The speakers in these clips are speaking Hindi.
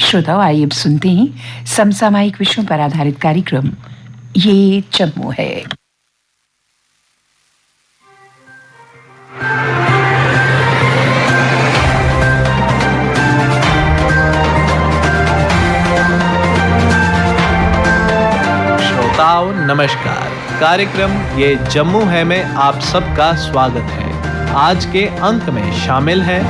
श्रोताओं, आइए अब सुनते हैं समसामयिक विषयों पर आधारित कार्यक्रम ये जम्मू है। श्रोताओं नमस्कार। कार्यक्रम ये जम्मू है में आप सबका स्वागत है। आज के अंक में शामिल है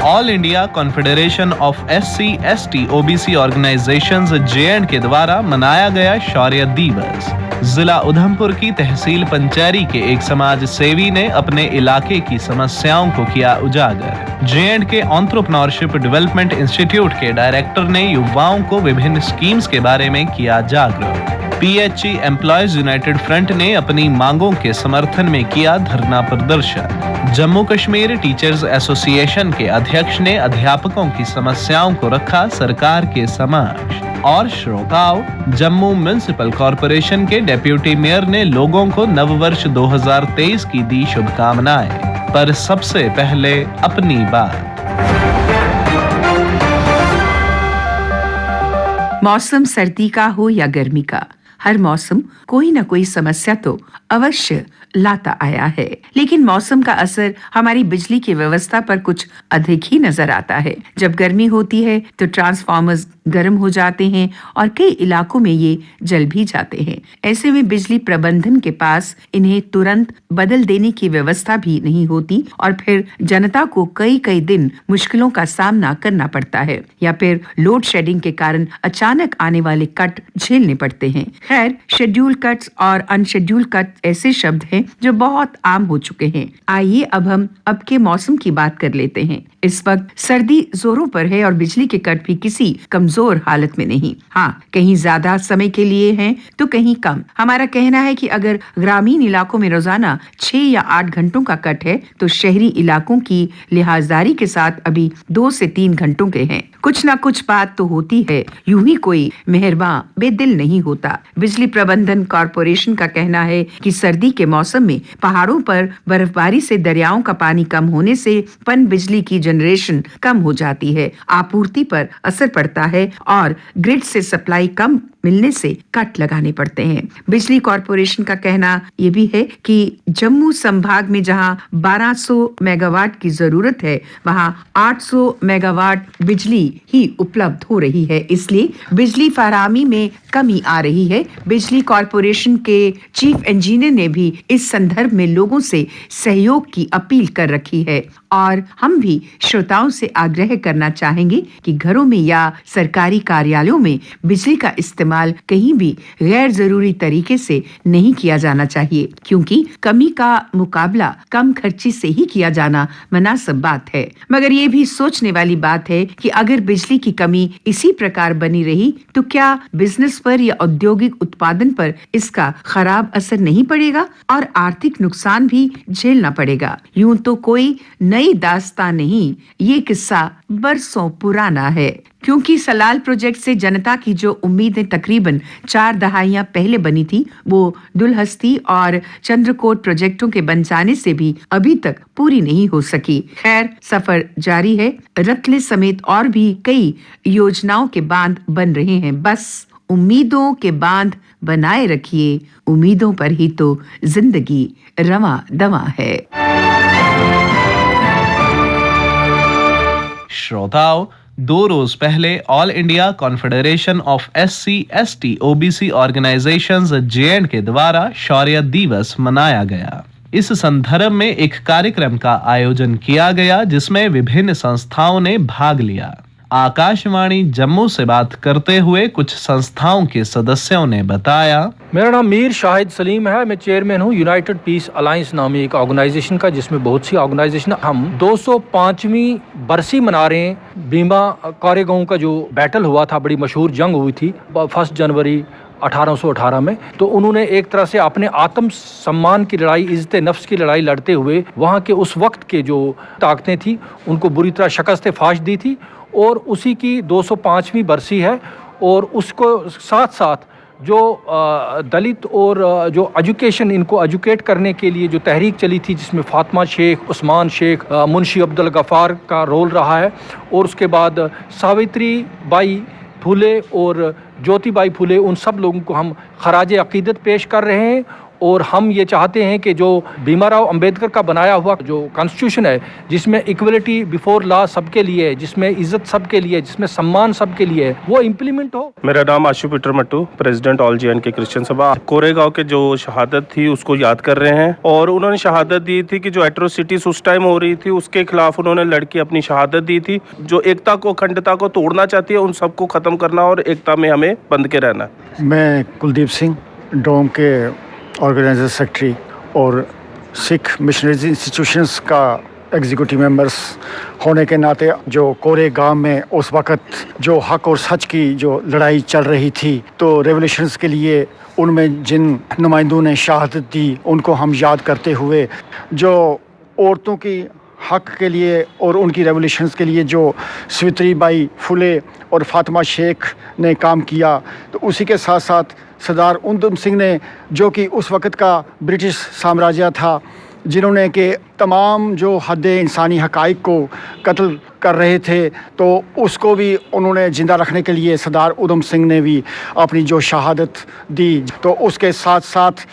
all India confederation of SC/ST OBC organisations JNK के द्वारा मनाया गया शौर्य दिवस। जिला उधमपुर की तहसील पंचैरी के एक समाज सेवी ने अपने इलाके की समस्याओं को किया उजागर। JNK एंटरप्रेन्योरशिप डेवलपमेंट इंस्टीट्यूट के डायरेक्टर ने युवाओं को विभिन्न स्कीम्स के बारे में किया जागरूक। PHE एम्प्लॉयज यूनाइटेड फ्रंट ने अपनी मांगों के समर्थन में किया धरना प्रदर्शन। जम्मू कश्मीर टीचर्स एसोसिएशन के अध्यक्ष ने अध्यापकों की समस्याओं को रखा सरकार के समक्ष। और श्रोताओं, जम्मू म्युनिसिपल कॉरपोरेशन के डेप्यूटी मेयर ने लोगों को नववर्ष 2023 की दी शुभकामनाएं। पर सबसे पहले अपनी बात। मौसम सर्दी का हो या गर्मी का, हर मौसम कोई न कोई समस्या तो अवश्य लाता आया है। लेकिन मौसम का असर हमारी बिजली की व्यवस्था पर कुछ अधिक ही नजर आता है। जब गर्मी होती है तो ट्रांसफार्मर्स गर्म हो जाते हैं और कई इलाकों में ये जल भी जाते हैं। ऐसे में बिजली प्रबंधन के पास इन्हें तुरंत बदल देने की व्यवस्था भी नहीं होती और फिर जनता को कई कई दिन मुश्किलों का सामना करना पड़ता है या फिर लोड शेडिंग के कारण अचानक आने वाले कट झेलने पड़ते हैं। खैर, शेड्यूल कट्स और अनशेड्यूल कट ऐसे शब्द हैं जो बहुत आम हो चुके हैं। आइए अब हम अब के मौसम की बात कर लेते हैं। इस वक्त सर्दी जोरों पर है और बिजली के कट भी किसी कमजोर हालत में नहीं। हाँ, कहीं ज्यादा समय के लिए हैं तो कहीं कम। हमारा कहना है कि अगर ग्रामीण इलाकों में रोजाना 6 या 8 घंटों का कट है तो शहरी इलाकों की लिहाजदारी के साथ अभी 2 से 3 घंटों के हैं। कुछ ना कुछ बात तो होती है, यूं ही कोई मेहरबान बेदिल नहीं होता। बिजली प्रबंधन कॉरपोरेशन का कहना है कि सर्दी के मौसम में पहाड़ों पर बर्फबारी से दरियाओं का पानी कम होने से पन बिजली की जनरेशन कम हो जाती है, आपूर्ति पर असर पड़ता है और ग्रिड से सप्लाई कम मिलने से कट लगाने पड़ते हैं। बिजली कॉरपोरेशन का कहना यह भी है कि जम्मू संभाग में जहां 1200 मेगावाट की जरूरत है वहां 800 मेगावाट बिजली ही उपलब्ध हो रही है, इसलिए बिजली फराहमी में कमी आ रही है। बिजली कॉरपोरेशन के चीफ इंजीनियर ने भी इस संदर्भ में लोगों से सहयोग की अपील कर रखी है और हम भी श्रोताओं से आग्रह करना चाहेंगे कि घरों में या सरकारी कार्यालयों में बिजली का इस्तेमाल कहीं भी गैर जरूरी तरीके से नहीं किया जाना चाहिए, क्योंकि कमी का मुकाबला कम खर्ची से ही किया जाना मुनासिब बात है। मगर ये भी सोचने वाली बात है कि अगर बिजली की कमी इसी प्रकार बनी रही तो क्या बिजनेस पर या औद्योगिक उत्पादन पर इसका खराब असर नहीं पड़ेगा और आर्थिक नुकसान भी झेलना पड़ेगा। यूं तो कोई नई दास्तान नहीं, ये किस्सा बरसों पुराना है, क्योंकि सलाल प्रोजेक्ट से जनता की जो उम्मीदें तकरीबन 4 दहाइयां पहले बनी थी वो दुलहस्ती और चंद्रकोट प्रोजेक्टों के बन जाने से भी अभी तक पूरी नहीं हो सकी। खैर, सफर जारी है। रतले समेत और भी कई योजनाओं के बांध बन रहे हैं। बस उम्मीदों के बांध बनाए रखिए, उम्मीदों पर ही तो जिंदगी रवां दवां है। श्रोताओं, 2 रोज पहले all India confederation of SC/ST OBC organisations JNK के द्वारा शौर्य दिवस मनाया गया। इस संदर्भ में एक कार्यक्रम का आयोजन किया गया जिसमें विभिन्न संस्थाओं ने भाग लिया। आकाशवाणी जम्मू से बात करते हुए कुछ संस्थाओं के सदस्यों ने बताया, मेरा नाम मीर शाहिद सलीम है। मैं चेयरमैन हूँ यूनाइटेड पीस अलायंस नामी एक ऑर्गेनाइजेशन का, जिसमें बहुत सी ऑर्गेनाइजेशन। हम 205वीं बरसी मना रहे हैं। भीमा कोरेगांव का जो बैटल हुआ था, बड़ी मशहूर जंग हुई थी 1 जनवरी 1818 में, तो उन्होंने एक तरह से अपने आत्म सम्मान की लड़ाई, इज्जत नफ्स की लड़ाई लड़ते हुए वहाँ के उस वक्त के जो ताकतें थी उनको बुरी तरह शिकस्त फाश दी थी और उसी की 205वीं बरसी है। और उसको साथ साथ जो दलित और जो एजुकेशन, इनको एजुकेट करने के लिए जो तहरीक चली थी, जिसमें फातिमा शेख, उस्मान शेख, मुंशी अब्दुल गफ़ार का रोल रहा है, और उसके बाद सावित्री बाई फुले और ज्योतिबाई फुले, उन सब लोगों को हम खराज अकीदत पेश कर रहे हैं। और हम ये चाहते हैं कि जो भीमाराव अंबेडकर का बनाया हुआ जो कॉन्स्टिट्यूशन है, जिसमें इक्वलिटी बिफोर लॉ सबके लिए है, जिसमें इज्जत सबके लिए, जिसमें सम्मान सबके लिए है, वो इम्प्लीमेंट हो। मेरा नाम Ashu Peter Mattoo, president all JNK Christian Sabha. Koregaon के जो शहादत थी उसको याद कर रहे हैं, और उन्होंने शहादत दी थी कि जो एट्रोसिटीज उस टाइम हो रही थी उसके खिलाफ उन्होंने लड़की अपनी शहादत दी थी। जो एकता को, अखंडता को तोड़ना चाहती है, उन सबको खत्म करना और एकता में हमें बंध के रहना। मैं कुलदीप सिंह, डोम के ऑर्गेनाइजर सेक्रेटरी और सिख मिशनरीज इंस्टीट्यूशंस का एग्जीक्यूटिव मेंबर्स होने के नाते, जो कोरेगांव में उस वक़्त जो हक और सच की जो लड़ाई चल रही थी, तो रेवोल्यूशंस के लिए उनमें जिन नुमाइंदों ने शहादत दी उनको हम याद करते हुए, जो औरतों की हक के लिए और उनकी रेवोल्यूशंस के लिए जो सावित्री बाई फुले और फातिमा शेख ने काम किया, तो उसी के साथ साथ सरदार उधम सिंह ने, जो कि उस वक़्त का ब्रिटिश साम्राज्य था, जिन्होंने कि तमाम जो हद इंसानी हक़ाइक़ को कत्ल कर रहे थे, तो उसको भी उन्होंने ज़िंदा रखने के लिए सरदार उधम सिंह ने भी अपनी जो शहादत दी। तो उसके साथ साथ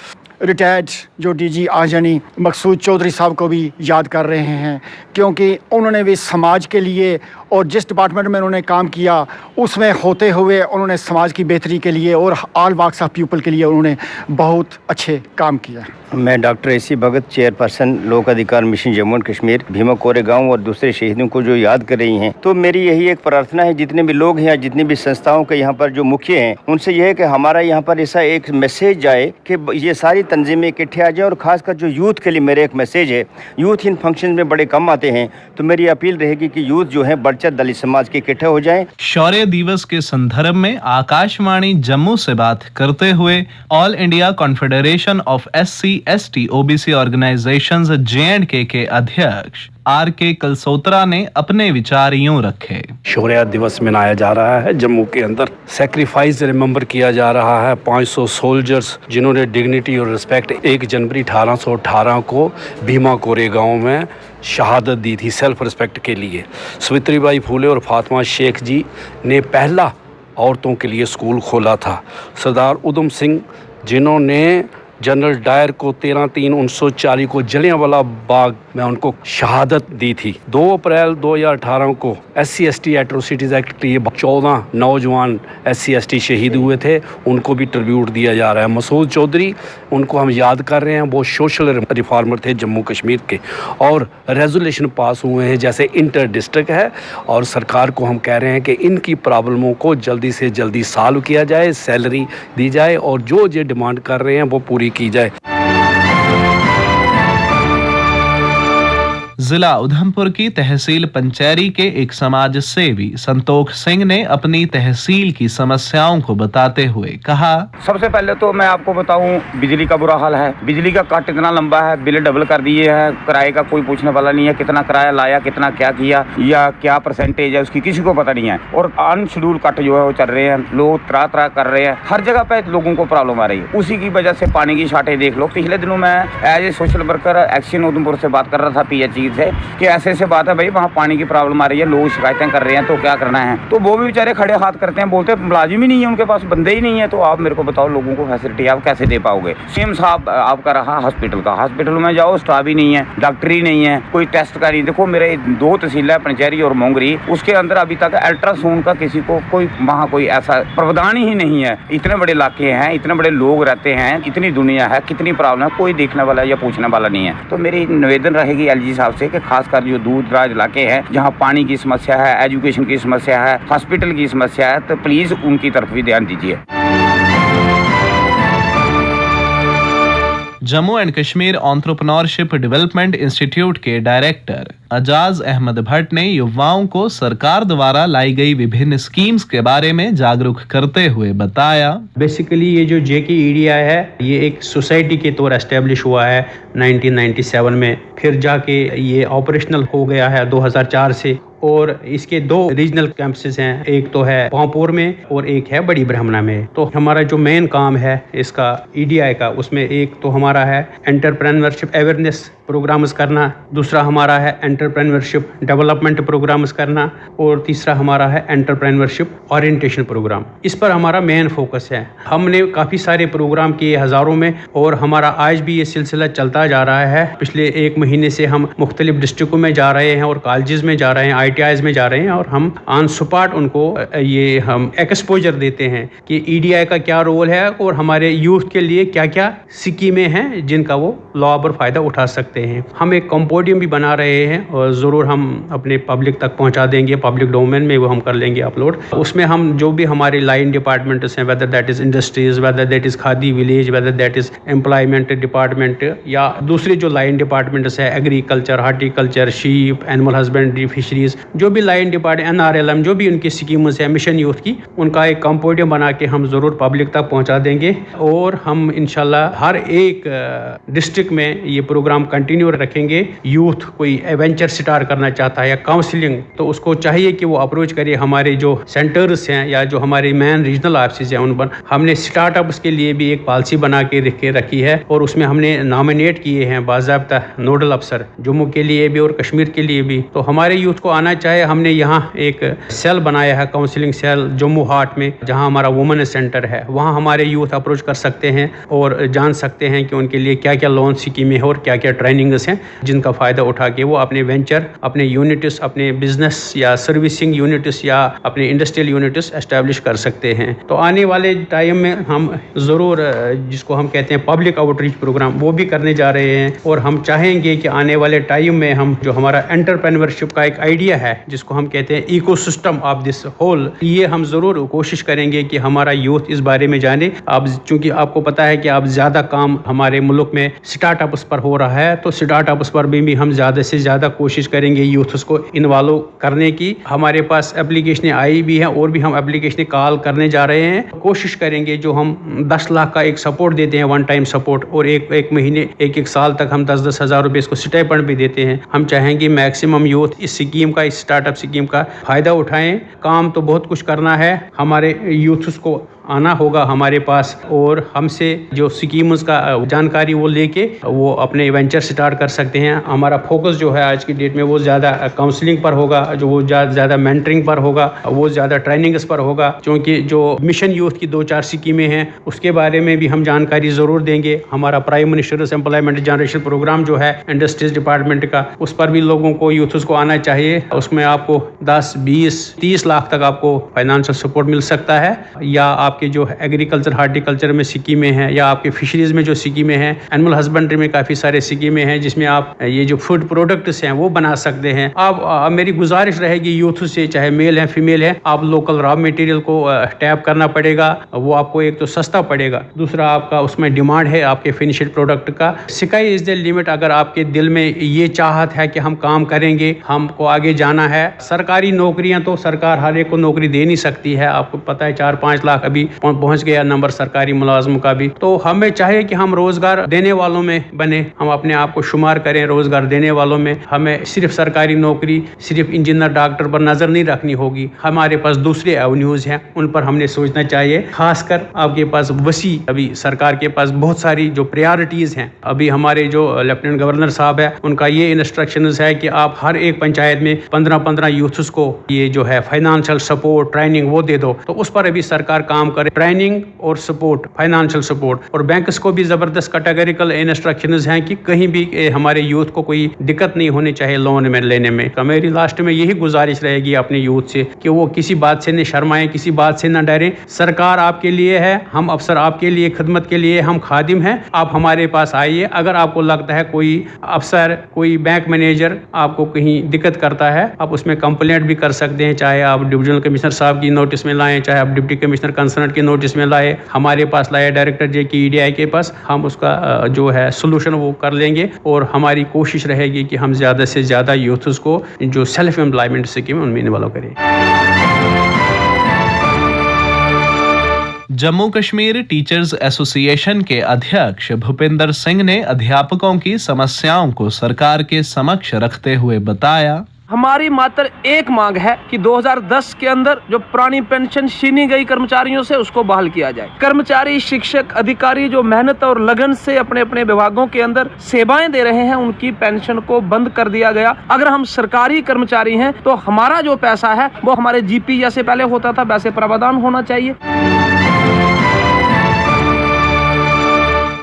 रिटायर्ड जो DG आजनी मकसूद चौधरी साहब को भी याद कर रहे हैं, क्योंकि उन्होंने भी समाज के लिए और जिस डिपार्टमेंट में उन्होंने काम किया उसमें होते हुए उन्होंने समाज की बेहतरी के लिए और ऑल वॉक्स ऑफ पीपल के लिए उन्होंने बहुत अच्छे काम किया। मैं डॉक्टर AC भगत, चेयरपर्सन लोक अधिकार मिशन जम्मू एंड कश्मीर, भीमा कोरेगांव और दूसरे शहीदों को जो याद कर रही हैं, तो मेरी यही एक प्रार्थना है, जितने भी लोग हैं, जितनी भी संस्थाओं के यहाँ पर जो मुख्य हैं, उनसे यह है कि हमारा यहाँ पर ऐसा एक मैसेज जाए कि ये सारी तंजीमें इकट्ठे आ जाए, और खासकर जो यूथ के लिए मेरा एक मैसेज है। यूथ इन फंक्शन में बड़े कम आते हैं, तो मेरी अपील रहेगी कि यूथ जो है बढ़चढ़ दलित समाज के इकट्ठे हो जाएं। शौर्य दिवस के संदर्भ में आकाशवाणी जम्मू से बात करते हुए all India confederation of SC ST OBC organisations JNK के अध्यक्ष RK कलसोत्रा ने अपने विचार यूं रखे। शौर्य दिवस मनाया जा रहा है जम्मू के अंदर, सेक्रीफाइस रिमेंबर किया जा रहा है 500 सोल्जर्स जिन्होंने डिग्निटी और रिस्पेक्ट 1 जनवरी 1818 को भीमा कोरेगांव में शहादत दी थी सेल्फ रिस्पेक्ट के लिए। सावित्री बाई फुले और फातिमा शेख जी ने पहला औरतों के लिए स्कूल खोला था। सरदार उधम सिंह जिन्होंने जनरल डायर को 13/3/1940 को जलियांवाला बाग में उनको शहादत दी थी। 2 अप्रैल 2018 को SC ST एट्रोसिटीज़ एक्ट के लिए 14 नौजवान SC ST शहीद हुए थे, उनको भी ट्रिब्यूट दिया जा रहा है। मसूद चौधरी, उनको हम याद कर रहे हैं, वो सोशल रिफॉर्मर थे जम्मू कश्मीर के, और रेजोल्यूशन पास हुए हैं जैसे इंटर डिस्ट्रिक्ट है, और सरकार को हम कह रहे हैं कि इनकी प्रॉब्लमों को जल्दी से जल्दी सॉल्व किया जाए, सैलरी दी जाए, और जो डिमांड कर रहे हैं वो पूरी की जाए। जिला उधमपुर की तहसील पंचैरी के एक समाज सेवी संतोख सिंह ने अपनी तहसील की समस्याओं को बताते हुए कहा, सबसे पहले तो मैं आपको बताऊं, बिजली का बुरा हाल है। बिजली का कट इतना लंबा है, बिल डबल कर दिए हैं, किराए का कोई पूछने वाला नहीं है, कितना किराया लाया, कितना क्या किया, या क्या परसेंटेज है उसकी किसी को पता नहीं है। और अनशेड्यूल कट जो है वो चल रहे हैं, लोग तरह कर रहे हैं, हर जगह पे लोगों को प्रॉब्लम आ रही है। उसी की वजह से पानी की शार्टेज देख लो। पिछले दिनों मैं as a social worker action Udhampur से बात कर रहा था PHE से, कि ऐसे बात है भाई, वहाँ पानी की प्रॉब्लम आ रही है, लोग शिकायतें कर रहे हैं, तो क्या करना है। तो वो भी बेचारे खड़े हाथ करते हैं, बोलते मुलाजिम ही नहीं है उनके पास, बंदे ही नहीं है, तो आप मेरे को बताओ लोगों को फैसिलिटी आप कैसे दे पाओगे। सेम साहब आपका रहा हॉस्पिटल का, हॉस्पिटल में जाओ स्टाफ ही नहीं है, डॉक्टर ही नहीं है, कोई टेस्ट का नहीं। देखो मेरे 2 तहसील है, पंचैरी और मोंगरी, उसके अंदर अभी तक अल्ट्रासाउंड का किसी को कोई वहाँ कोई ऐसा प्रावधान ही नहीं है। इतने बड़े इलाके हैं, इतने बड़े लोग रहते हैं, इतनी दुनिया है, कितनी प्रॉब्लम है, कोई देखने वाला या पूछने वाला नहीं है। तो मेरी निवेदन रहेगी LG साहब से कि खासकर जो दूर दराज इलाके हैं, जहां पानी की समस्या है, एजुकेशन की समस्या है, हॉस्पिटल की समस्या है, तो प्लीज उनकी तरफ भी ध्यान दीजिए। Jammu and Kashmir entrepreneurship development institute के डायरेक्टर अजाज अहमद भट्ट ने युवाओं को सरकार द्वारा लाई गई विभिन्न स्कीम्स के बारे में जागरूक करते हुए बताया, बेसिकली ये जो JKEDI है, ये एक सोसाइटी के तौर एस्टेब्लिश हुआ है 1997 में, फिर जाके ये ऑपरेशनल हो गया है 2004 से, और इसके 2 रीजनल कैंपसेस हैं, एक तो है पांवपुर में और एक है बड़ी ब्राह्मणा में। तो हमारा जो मेन काम है इसका EDI का, उसमें एक तो हमारा है एंटरप्रेन्योरशिप अवेयरनेस प्रोग्राम्स करना, दूसरा हमारा है एंटरप्रेन्योरशिप डेवलपमेंट प्रोग्राम्स करना और तीसरा हमारा है एंटरप्रेन्योरशिप ओरिएंटेशन प्रोग्राम। इस पर हमारा मेन फोकस है। हमने काफ़ी सारे प्रोग्राम किए हज़ारों में और हमारा आज भी ये सिलसिला चलता जा रहा है। पिछले 1 महीने से हम मुख्तलिफ डिस्ट्रिक्टों में जा रहे हैं और कॉलेजेस में जा रहे हैं, ITIs में जा रहे हैं और हम ऑन स्पॉट उनको ये हम एक्सपोजर देते हैं कि EDI का क्या रोल है और हमारे यूथ के लिए क्या क्या स्कीमें हैं जिनका वो लाभ और फ़ायदा उठा सकते हैं। हम एक कंपोडियम भी बना रहे हैं और ज़रूर हम अपने पब्लिक तक पहुंचा देंगे, पब्लिक डोमेन में वो हम कर लेंगे अपलोड। उसमें हम जो भी हमारे लाइन डिपार्टमेंट्स हैं, whether that is industries, whether that is khadi village, whether that is employment department या दूसरे जो लाइन डिपार्टमेंट्स है, agriculture, horticulture, sheep, animal husbandry, fisheries, जो भी लाइन डिपार्टमेंट, NRLM, जो भी उनकी स्कीम्स हैं मिशन यूथ की, उनका एक कंपोडियम बना के हम ज़रूर पब्लिक तक पहुँचा देंगे। और हम इंशाल्लाह हर एक डिस्ट्रिक्ट में ये प्रोग्राम कंटिन्यू रखेंगे। यूथ कोई वेंचर स्टार्ट करना चाहता है या काउंसलिंग, तो उसको चाहिए कि वो अप्रोच करे हमारे जो सेंटर्स हैं या जो हमारे मेन रीजनल ऑफिस हैं उन पर। हमने स्टार्टअप्स के लिए भी एक पॉलिसी बना के रखी है और उसमें हमने नॉमिनेट किए हैं बाज़ाब्ता नोडल अफसर, जम्मू के लिए भी और कश्मीर के लिए भी। तो हमारे यूथ को आना चाहे, हमने यहाँ एक सेल बनाया है, काउंसलिंग सेल जम्मू हाट में, जहाँ हमारा वुमेन सेंटर है। वहाँ हमारे यूथ अप्रोच कर सकते हैं और जान सकते हैं कि उनके लिए क्या क्या लोन स्कीमें हैं और क्या क्या ट्रेनिंग्स हैं जिनका फ़ायदा उठा के वो अपने वेंचर, अपने यूनिट्स, अपने बिजनेस या सर्विसिंग यूनिट्स या अपने इंडस्ट्रियल यूनिट्स एस्टैब्लिश कर सकते हैं। तो आने वाले टाइम में हम ज़रूर जिसको हम कहते हैं पब्लिक आउटरीच प्रोग्राम, वो भी करने जा रहे हैं। और हम चाहेंगे कि आने वाले टाइम में हम जो हमारा एंटरप्रेन्योरशिप का एक आइडिया है जिसको हम कहते हैं इकोसिस्टम ऑफ दिस होल, ये हम ज़रूर कोशिश करेंगे कि हमारा यूथ इस बारे में जाने। अब चूँकि आपको पता है कि अब ज़्यादा काम हमारे मुल्क में स्टार्टअप्स पर हो रहा है, तो स्टार्टअप्स पर भी हम ज़्यादा से ज़्यादा कोशिश करेंगे यूथ को इन्वॉल्व करने की। हमारे पास एप्लीकेशनें आई भी हैं और भी हम एप्लीकेशनें कॉल करने जा रहे हैं। कोशिश करेंगे जो हम 10 लाख का एक सपोर्ट देते हैं, वन टाइम सपोर्ट, और एक महीने 1 साल तक हम 10-10 हज़ार रुपये इसको स्टाइपेंड भी देते हैं। हम चाहेंगे मैक्सिमम यूथ इस स्कीम का, इस स्टार्टअप स्कीम का फ़ायदा उठाएं। काम तो बहुत कुछ करना है, हमारे यूथ को आना होगा हमारे पास और हमसे जो स्कीम्स का जानकारी वो लेके वो अपने वेंचर स्टार्ट कर सकते हैं। हमारा फोकस जो है आज की डेट में वो ज़्यादा काउंसलिंग पर होगा, जो वो ज़्यादा मेंटरिंग पर होगा, वो ज़्यादा ट्रेनिंग्स पर होगा। क्योंकि जो मिशन यूथ की 2-4 स्कीमें हैं उसके बारे में भी हम जानकारी ज़रूर देंगे। हमारा prime minister's employment generation programme जो है इंडस्ट्रीज डिपार्टमेंट का, उस पर भी लोगों को, यूथ्स को आना चाहिए। उसमें आपको 10, 20, 30 लाख तक आपको फाइनेंशियल सपोर्ट मिल सकता है। या आपके जो एग्रीकल्चर, हार्टिकल्चर में स्कीमें हैं या आपके फिशरीज में जो स्कीमें हैं, एनिमल हस्बेंड्री में काफ़ी सारे स्कीमें हैं जिसमें आप ये जो फूड प्रोडक्ट्स हैं वो बना सकते हैं। आप मेरी गुजारिश रहेगी यूथ से, चाहे मेल है फीमेल है, आप लोकल रॉ मटेरियल को टैप करना पड़ेगा। वो आपको एक तो सस्ता पड़ेगा, दूसरा आपका उसमें डिमांड है आपके फिनिश्ड प्रोडक्ट का। Sky is the limit. अगर आपके दिल में ये चाहत है कि हम काम करेंगे, हमको आगे जाना है। सरकारी नौकरियां तो सरकार हर एक को नौकरी दे नहीं सकती है, आपको पता है 4-5 लाख अभी पहुंच गया नंबर सरकारी मुलाजमों का भी। तो हमें चाहिए कि हम रोजगार देने वालों में बने, हम अपने आप को शुमार करें रोजगार देने वालों में। हमें सिर्फ सरकारी नौकरी, सिर्फ इंजीनियर, डॉक्टर पर नजर नहीं रखनी होगी। हमारे पास दूसरे एवेन्यूज हैं, उन पर हमने सोचना चाहिए। खासकर आपके पास वसी, अभी सरकार के पास बहुत सारी जो प्रायोरिटीज हैं। अभी हमारे जो लेफ्टिनेंट गवर्नर साहब है, उनका ये इंस्ट्रक्शंस है कि आप हर एक पंचायत में 15-15 यूथ्स को ये जो है फाइनेंशियल सपोर्ट, ट्रेनिंग वो दे दो। तो उस पर अभी सरकार काम करे, ट्रेनिंग और सपोर्ट, फाइनेंशियल सपोर्ट। और बैंक्स को भी जबरदस्त कैटेगरिकल इंस्ट्रक्शंस हैं कि कहीं भी हमारे यूथ को कोई दिक्कत नहीं होनी चाहिए लोन में लेने में। तो मेरी लास्ट में यही गुजारिश रहेगी अपने यूथ से कि वो किसी बात से न शर्माएं, किसी बात से न डरें। सरकार आपके लिए है, हम अफसर आपके लिए, खिदमत के लिए हम खादिम हैं। आप हमारे पास आइए। अगर आपको लगता है कोई अफसर, कोई बैंक मैनेजर आपको कहीं दिक्कत करता है, आप उसमें कंप्लेंट भी कर सकते हैं। चाहे आप डिविजनल कमिश्नर साहब की नोटिस में लाएं, चाहे आप डिप्टी कमिश्नर कंसर्न की नोटिस में लाए, हमारे पास लाए, डायरेक्टर JK EDI के पास, हम उसका जो है सोल्यूशन वो कर लेंगे। और हमारी कोशिश रहेगी कि हम ज़्यादा से ज़्यादा यूथ्स को जो सेल्फ एम्प्लॉयमेंट स्कीम उनमें इन्वॉल्व करें। जम्मू कश्मीर टीचर्स एसोसिएशन के अध्यक्ष भूपिंदर सिंह ने अध्यापकों की समस्याओं को सरकार के समक्ष रखते हुए बताया, हमारी मात्र एक मांग है कि 2010 के अंदर जो पुरानी पेंशन छीनी गई कर्मचारियों से उसको बहाल किया जाए। कर्मचारी, शिक्षक, अधिकारी जो मेहनत और लगन से अपने अपने विभागों के अंदर सेवाएं दे रहे हैं, उनकी पेंशन को बंद कर दिया गया। अगर हम सरकारी कर्मचारी हैं तो हमारा जो पैसा है वो हमारे जीपी जैसे पहले होता था वैसे प्रावधान होना चाहिए।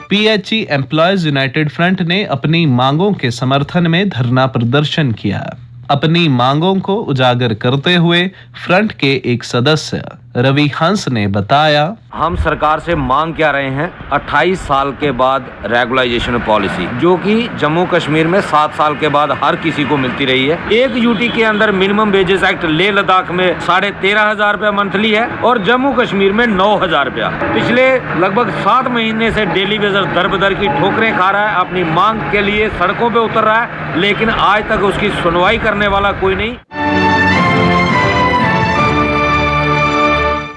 पीएचई एम्प्लॉयज यूनाइटेड फ्रंट ने अपनी मांगों के समर्थन में धरना प्रदर्शन किया। अपनी मांगों को उजागर करते हुए फ्रंट के एक सदस्य रवि हंस ने बताया, हम सरकार से मांग क्या रहे हैं 28 साल के बाद रेगुलाइजेशन पॉलिसी, जो कि जम्मू कश्मीर में 7 साल के बाद हर किसी को मिलती रही है। एक यूटी के अंदर minimum wages act Leh Ladakh में 13,500 रुपया मंथली है और जम्मू कश्मीर में 9,000 रुपया। पिछले लगभग 7 महीने से डेली वेजर दर बदर की ठोकरें खा रहा है, अपनी मांग के लिए सड़कों पे उतर रहा है, लेकिन आज तक उसकी सुनवाई करने वाला कोई नहीं।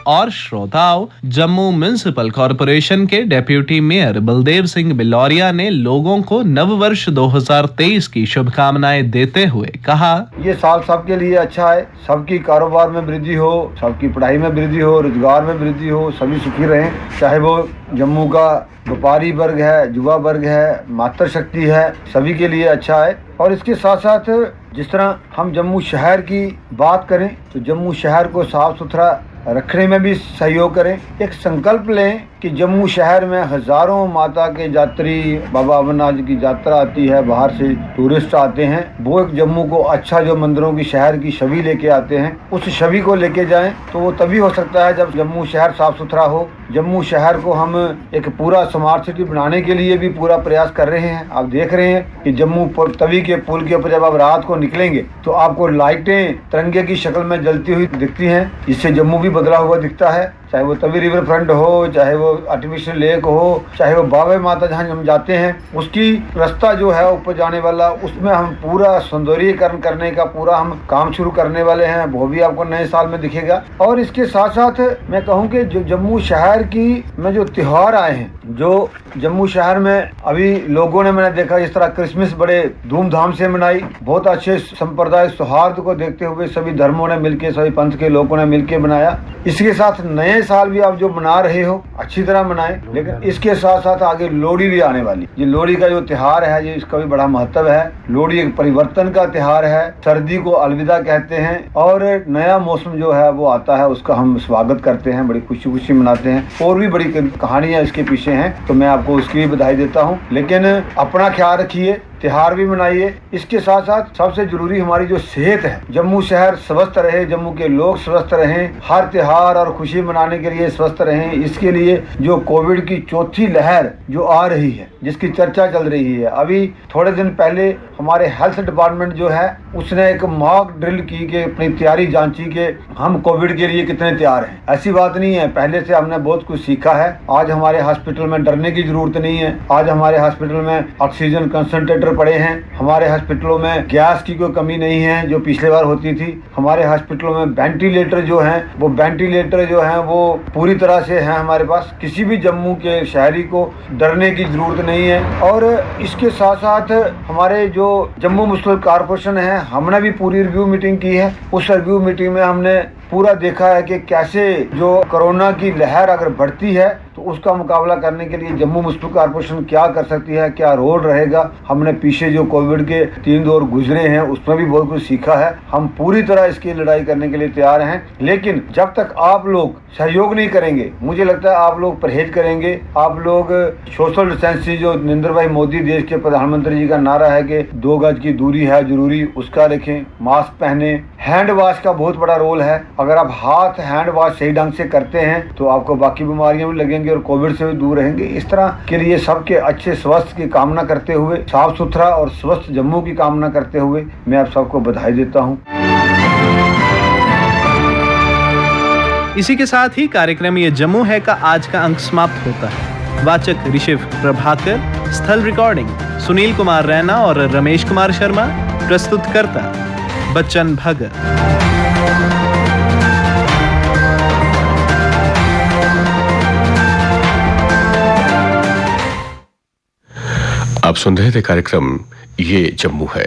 और श्रोताओं, जम्मू म्युनिसिपल कॉरपोरेशन के डेप्यूटी मेयर बलदेव सिंह बिलौरिया ने लोगों को नववर्ष 2023 की शुभकामनाएं देते हुए कहा, ये साल सबके लिए अच्छा है, सबकी कारोबार में वृद्धि हो, सबकी पढ़ाई में वृद्धि हो, रोजगार में वृद्धि हो, सभी सुखी रहें। चाहे वो जम्मू का व्यापारी वर्ग है, युवा वर्ग है, मातृशक्ति है, सभी के लिए अच्छा है। और इसके साथ साथ जिस तरह हम जम्मू शहर की बात करें तो जम्मू शहर को साफ सुथरा रखने में भी सहयोग करें। एक संकल्प लें कि जम्मू शहर में हजारों माता के यात्री, बाबा अमरनाथ जी की यात्रा आती है, बाहर से टूरिस्ट आते हैं, वो एक जम्मू को अच्छा जो मंदिरों की शहर की छवि लेके आते हैं, उस छवि को लेके जाएं तो वो तभी हो सकता है जब जम्मू शहर साफ सुथरा हो। जम्मू शहर को हम एक पूरा स्मार्ट सिटी बनाने के लिए भी पूरा प्रयास कर रहे हैं। आप देख रहे हैं कि जम्मू तवी के पुल के ऊपर जब आप रात को निकलेंगे तो आपको लाइटें तिरंगे की शक्ल में जलती हुई दिखती हैं, इससे जम्मू भी बदला हुआ दिखता है। चाहे वो तवी रिवर फ्रंट हो, चाहे वो आर्टिफिशियल लेक हो, चाहे वो बाबे माता जहाँ हम जाते हैं उसकी रास्ता जो है ऊपर जाने वाला, उसमें हम पूरा सौंदर्यीकरण करने का पूरा हम काम शुरू करने वाले हैं। वो भी आपको नए साल में दिखेगा। और इसके साथ साथ मैं कहूँ कि जो जम्मू शहर की में जो त्योहार आए हैं, जो जम्मू शहर में अभी लोगों ने मैंने देखा इस तरह क्रिसमस बड़े धूमधाम से मनाई, बहुत अच्छे संप्रदाय सौहार्द को देखते हुए सभी धर्मों ने मिलकर, सभी पंथ के लोगों ने मिलकर बनाया। इसके साथ नए साल भी आप जो मना रहे हो अच्छी तरह मनाएं, लेकिन इसके साथ साथ आगे लोहड़ी भी आने वाली। ये लोहड़ी का जो त्योहार है ये इसका भी बड़ा महत्व है। लोहड़ी एक परिवर्तन का त्योहार है, सर्दी को अलविदा कहते हैं और नया मौसम जो है वो आता है, उसका हम स्वागत करते हैं, बड़ी खुशी खुशी मनाते हैं। और भी बड़ी कहानियां इसके पीछे हैं तो मैं आपको उसकी भी बधाई देता हूँ। लेकिन अपना ख्याल रखिए, त्योहार भी मनाइए। इसके साथ साथ सबसे जरूरी हमारी जो सेहत है, जम्मू शहर स्वस्थ रहे, जम्मू के लोग स्वस्थ रहें, हर त्योहार और खुशी मनाने के लिए स्वस्थ रहें। इसके लिए जो कोविड की चौथी लहर जो आ रही है, जिसकी चर्चा चल रही है, अभी थोड़े दिन पहले हमारे हेल्थ डिपार्टमेंट जो है उसने एक मॉक ड्रिल की के अपनी तैयारी जांची के हम कोविड के लिए कितने तैयार हैं। ऐसी बात नहीं है, पहले से हमने बहुत कुछ सीखा है। आज हमारे हॉस्पिटल में डरने की जरूरत नहीं है। आज हमारे हॉस्पिटल में ऑक्सीजन कंसंट्रेटर पड़े हैं, हमारे हॉस्पिटलों में गैस की कोई कमी नहीं है जो पिछले बार होती थी। हमारे हॉस्पिटलों में वेंटिलेटर जो हैं वो पूरी तरह से हैं हमारे पास। किसी भी जम्मू के शहरी को डरने की जरूरत नहीं है। और इसके साथ साथ हमारे जो जम्मू म्युनिसिपल कॉर्पोरेशन है, हमने भी पूरी रिव्यू मीटिंग की है। उस रिव्यू मीटिंग में हमने पूरा देखा है कि कैसे जो कोरोना की लहर अगर बढ़ती है तो उसका मुकाबला करने के लिए जम्मू म्युनिसिपल कॉर्पोरेशन क्या कर सकती है, क्या रोल रहेगा। हमने पीछे जो कोविड के 3 दौर गुजरे हैं उसमें भी बहुत कुछ सीखा है। हम पूरी तरह इसकी लड़ाई करने के लिए तैयार हैं। लेकिन जब तक आप लोग सहयोग नहीं करेंगे, मुझे लगता है आप लोग परहेज करेंगे, आप लोग सोशल डिस्टेंसिंग जो नरेंद्र भाई मोदी देश के प्रधानमंत्री जी का नारा है कि 2 गज की दूरी है जरूरी, उसका रखें, मास्क पहने, हैंड वॉश का बहुत बड़ा रोल है। अगर आप हाथ हैंड वॉश सही ढंग से करते हैं तो आपको बाकी बीमारियां भी लगेंगे और कोविड से भी दूर रहेंगे। इस तरह के लिए सबके अच्छे स्वास्थ्य की कामना करते हुए, साफ सुथरा और स्वस्थ जम्मू की कामना करते हुए मैं आप सबको बधाई देता हूं। इसी के साथ ही कार्यक्रम ये जम्मू है का आज का अंक समाप्त होता है। वाचक ऋषिव प्रभाकर, स्थल रिकॉर्डिंग सुनील कुमार रैना और रमेश कुमार शर्मा, प्रस्तुतकर्ता बच्चन भगत। आप सुन रहे थे कार्यक्रम ये जम्मू है।